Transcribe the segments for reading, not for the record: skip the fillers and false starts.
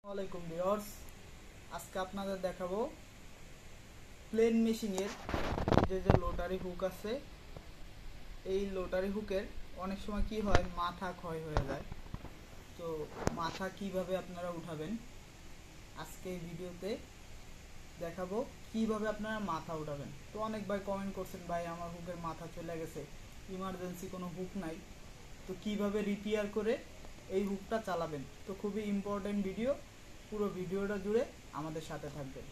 আসসালামু আলাইকুম ভিউয়ার্স, আজকে আপনাদের দেখাবো প্লেন মেশিং এর যে লোটারি হুক আছে। এই লোটারি হুকের অনেক সময় কি হয়, মাথা ক্ষয় হয়ে যায়। তো মাথা কিভাবে আপনারা উঠাবেন আজকে এই ভিডিওতে দেখাবো, কিভাবে আপনারা মাথা উঠাবেন। তো অনেক ভাই কমেন্ট করছেন, ভাই আমার হুকের মাথা চলে গেছে, ইমার্জেন্সি কোনো হুক নাই, তো কিভাবে রিপেয়ার করে এই হুকটা চালাবেন। তো খুবই ইম্পর্টেন্ট ভিডিও, পুরো ভিডিওটা জুড়ে আমাদের সাথে থাকবেন।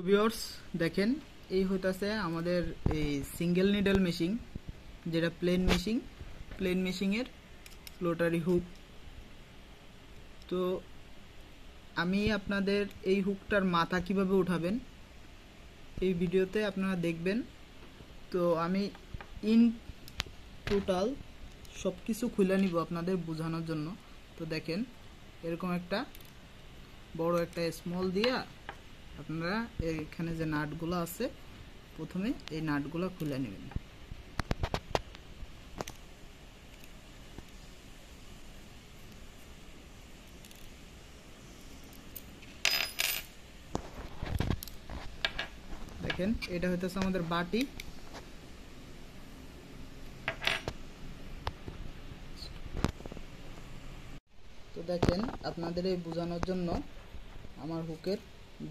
ভিউয়ার্স দেখেন, এই হইতাছে আমাদের এই সিঙ্গেল নিডল মেশিং, যেটা প্লেন মেশিংয়ের লোটারি হুক। তো আমি আপনাদের এই হুকটার মাথা কিভাবে উঠাবেন এই ভিডিওতে আপনারা দেখবেন। তো আমি ইন টোটাল সব কিছু খুলে নিব আপনাদের বোঝানোর জন্য। তো দেখেন, এরকম একটা বড় একটা স্মল দিয়া আপনারা এখানে যে নাটগুলো আছে, প্রথমে এই নাটগুলো খুলে নেবেন। দেখেন, এটা হইতেছে আমাদের বাটি। তো দেখেন, আপনাদের এই বোঝানোর জন্য আমার হুকের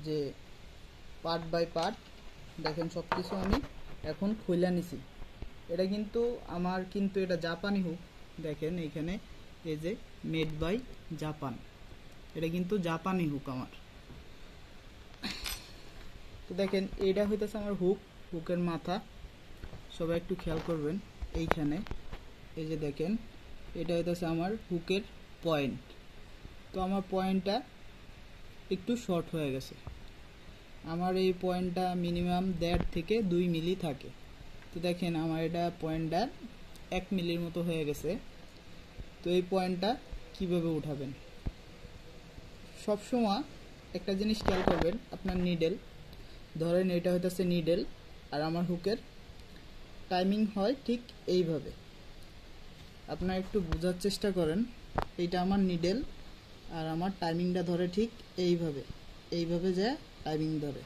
যে পার্ট বাই পার্ট দেখেন সব কিছু আমি এখন খুলে নিছি। এটা কিন্তু এটা জাপানি হুক। দেখেন এইখানে এই যে মেড বাই জাপান, এটা কিন্তু জাপানি হুক আমার। তো দেখেন, এইটা হইতেছে আমার হুকের মাথা। সবাই একটু খেয়াল করবেন, এইখানে এই যে দেখেন, এটা হইতেছে আমার হুকের পয়েন্ট। তো আমার পয়েন্টটা একটু শর্ট হয়ে গেছে। আমার এই পয়েন্টটা মিনিমাম 1.5 থেকে 2 মিলি থাকে। তো দেখেন, আমার এটা পয়েন্টটা 1 মিলির মতো হয়ে গেছে। তো এই পয়েন্টটা কিভাবে উঠাবেন, সবসময় একটা জিনিস খেয়াল করবেন। আপনার নিডেল ধরেন, এটা হইতেছে নিডেল, আর আমার হুকের টাইমিং হয় ঠিক এইভাবে। আপনারা একটু বোঝার চেষ্টা করেন। এইটা আমার নিডেল, আর আমার টাইমিংটা ধরে ঠিক এইভাবে যে টাইমিং ধরে,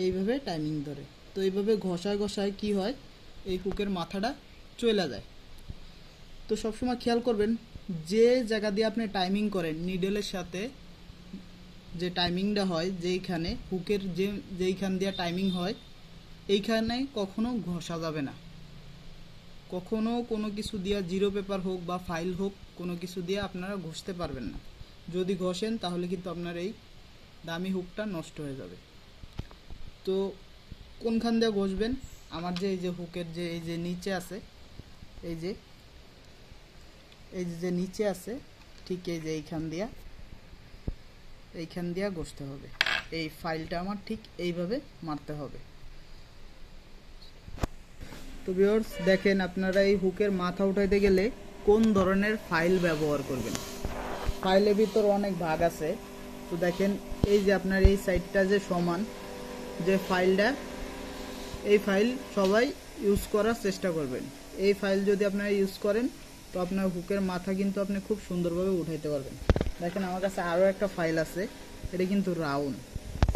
এইভাবে টাইমিং ধরে। তো এইভাবে ঘষায় কি হয়, এই হুকের মাথাটা চলে যায়। তো সবসময় খেয়াল করবেন, যে জায়গা দিয়ে আপনি টাইমিং করেন নিডেলের সাথে, যে টাইমিংটা হয়, যেইখানে হুকের যেইখান দিয়ে টাইমিং হয়, এইখানে কখনো ঘষা যাবে না। কখনো কোনো কিছু দিয়ে, জিরো পেপার হোক বা ফাইল হোক, কোনো কিছু দিয়ে আপনারা ঘষতে পারবেন না। যদি ঘষেন তাহলে কিন্তু আপনার এই দামি হুকটা নষ্ট হয়ে যাবে। তো কোনখান দিয়ে ঘষবেন, আমার যে এই যে হুকের যে এই যে নিচে আছে, এই যে নিচে আছে, ঠিক এই যে এইখান দিয়া ঘষতে হবে। এই ফাইলটা আমার ঠিক এইভাবে মারতে হবে। তো ভিউয়ার্স দেখেন, আপনারা এই হুকের মাথা উঠাইতে গেলে কোন ধরনের ফাইল ব্যবহার করবেন। ফাইলের ভিতর অনেক ভাগ আছে। তো দেখেন, এই যে আপনার এই সাইডটা যে সমান যে ফাইলটা, এই ফাইল সবাই ইউজ করার চেষ্টা করবেন। এই ফাইল যদি আপনারা ইউজ করেন, তো আপনার হুকের মাথা কিন্তু আপনি খুব সুন্দরভাবে উঠাইতে পারবেন। দেখেন, আমার কাছে আরও একটা ফাইল আছে, এটা কিন্তু রাউন্ড,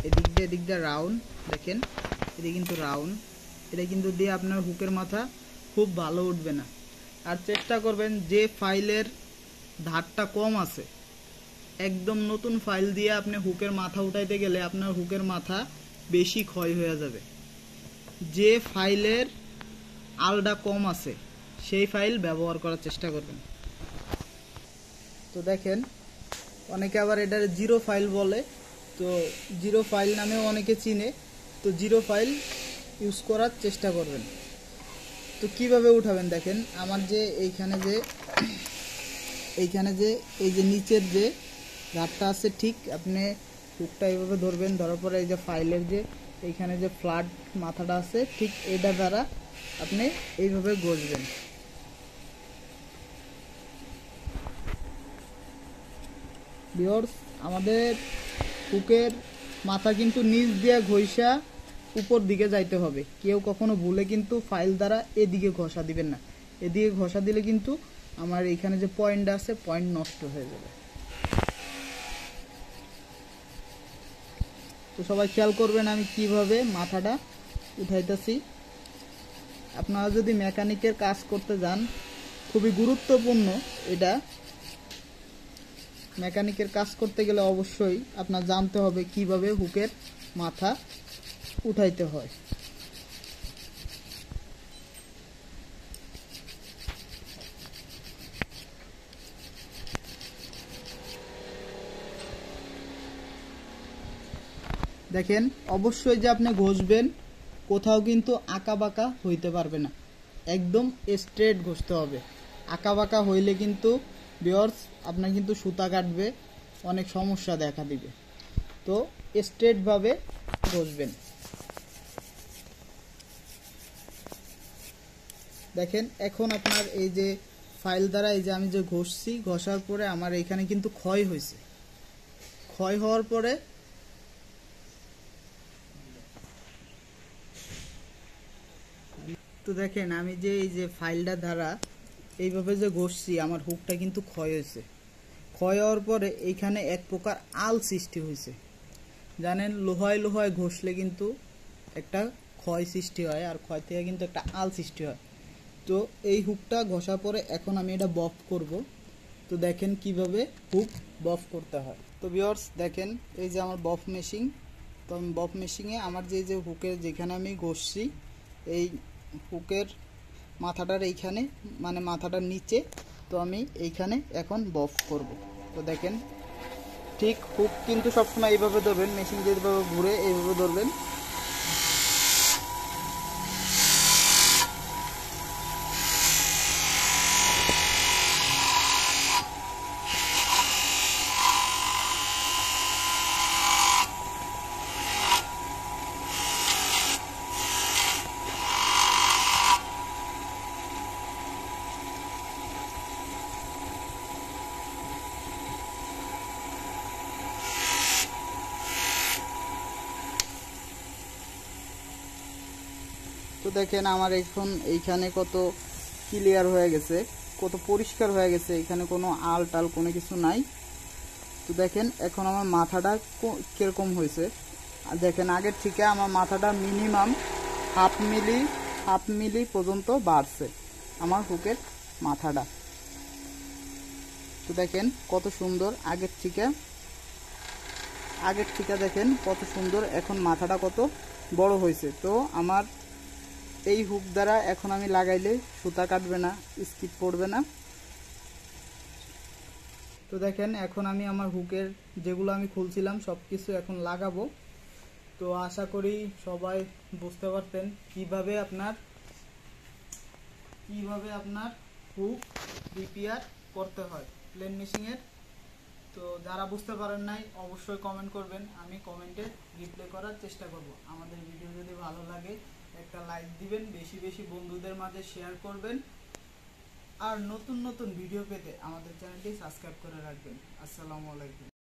এদিক দিয়ে রাউন্ড। দেখেন, এটা কিন্তু রাউন্ড, এটা কিন্তু দিয়ে আপনার হুকের মাথা খুব ভালো উঠবে না। আর চেষ্টা করবেন যে ফাইলের ধারটা কম আছে, একদম নতুন ফাইল দিয়ে আপনি হুকের মাথা উঠাইতে গেলে আপনার হুকের মাথা বেশি ক্ষয় হয়ে যাবে। যে ফাইলের আলটা কম আছে সেই ফাইল ব্যবহার করার চেষ্টা করবেন। তো দেখেন, অনেকে আবার এটা জিরো ফাইল বলে, তো জিরো ফাইল নামেও অনেকে চিনে। তো জিরো ফাইল ইউজ করার চেষ্টা করবেন। তো কিভাবে উঠাবেন, দেখেন আমার যে এইখানে যে এই যে নিচের যে ধারটা আছে, ঠিক আপনি হুকটা এইভাবে ধরবেন। ধরার পরে এই যে ফাইলের যে এইখানে যে ফ্ল্যাট মাথাটা আছে, ঠিক এটা দ্বারা আপনি এইভাবে ঘষবেন। ভিউয়ার্স, আমাদের হুকের মাথা কিন্তু নিচ দিয়ে ঘষা উপর দিকে যাইতে হবে। কেউ কখনো ভুলে কিন্তু ফাইল দ্বারা এদিকে ঘষা দিবেন না। এদিকে ঘষা দিলে কিন্তু আমার এখানে যে পয়েন্ট আছে পয়েন্ট নষ্ট হয়ে যাবে। তো সবাই খেয়াল করবেন আমি কিভাবে মাথাটা উঠাইতেছি। আপনারা যদি মেকানিকের কাজ করতে যান, খুবই গুরুত্বপূর্ণ এটা। মেকানিকের কাজ করতে গেলে অবশ্যই আপনার জানতে হবে কিভাবে হুকের মাথা উঠাইতে হয়। দেখেন অবশ্যই যে আপনি ঘষবেন, কোথাও কিন্তু আঁকা বাঁকা হইতে পারবে না, একদম স্ট্রেট ঘষতে হবে। আঁকা বাঁকা হইলে কিন্তু ভিউয়ার্স আপনার কিন্তু সুতা কাটবে, অনেক সমস্যা দেখা দিবে। তো স্ট্রেটভাবে ঘষবেন। দেখেন এখন আপনার এই যে ফাইল দ্বারা এই যে আমি যে ঘষছি, ঘষার পরে আমার এখানে কিন্তু ক্ষয় হয়েছে। ক্ষয় হওয়ার পরে তো দেখেন আমি যে এই যে ফাইলটা দ্বারা এইভাবে যে ঘষছি, আমার হুকটা কিন্তু ক্ষয় হয়েছে। ক্ষয় হওয়ার পরে এইখানে এক প্রকার আল সৃষ্টি হয়েছে। জানেন লোহায় লোহায় ঘষলে কিন্তু একটা ক্ষয় সৃষ্টি হয়, আর ক্ষয় থেকে কিন্তু একটা আল সৃষ্টি হয়। তো এই হুকটা ঘষার পরে এখন আমি এটা বফ করব। তো দেখেন কিভাবে হুক বফ করতে হয়। তো ভিউয়ার্স দেখেন এই যে আমার বফ মেশিং। তো আমি বফ মেশিংয়ে আমার যে হুকের যেখানে আমি ঘষছি, এই হুকের মাথাটার এইখানে মানে মাথাটার নিচে, তো আমি এইখানে এখন বফ করব। তো দেখেন ঠিক হুক কিন্তু সবসময় এইভাবে ধরবেন, মেশিন যেভাবে ঘুরে এইভাবে ধরবেন। তো দেখেন আমার এখন এইখানে কত ক্লিয়ার হয়ে গেছে, কত পরিষ্কার হয়ে গেছে, এখানে কোনো আল টাল কোনো কিছু নাই। তো দেখেন এখন আমার মাথাটা কিরকম হয়েছে। আর দেখেন আগের থেকে আমার মাথাটা মিনিমাম হাফ মিলি পর্যন্ত বাড়ছে আমার হুকের মাথাটা। তো দেখেন কত সুন্দর আগের থেকে দেখেন কত সুন্দর এখন মাথাটা কত বড় হয়েছে। তো আমার এই হুক দ্বারা এখন আমি লাগাইলে সুতা কাটবে না, স্কিপ পড়বে না। তো দেখেন এখন আমি আমার হুকের যেগুলো আমি খুলছিলাম সব কিছু এখন লাগাবো। তো আশা করি সবাই বুঝতে পারতেন কিভাবে আপনার হুক রিপেয়ার করতে হয় প্লেন মেশিংয়ের। তো যারা বুঝতে পারেন নাই অবশ্যই কমেন্ট করবেন, আমি কমেন্টে রিপ্লাই করার চেষ্টা করব। আমাদের ভিডিও যদি ভালো লাগে একটা লাইক দিবেন, বেশি বেশি বন্ধুদের মাঝে শেয়ার করবেন, আর নতুন নতুন ভিডিও পেতে আমাদের চ্যানেলটি সাবস্ক্রাইব করে রাখবেন। আসসালামু আলাইকুম।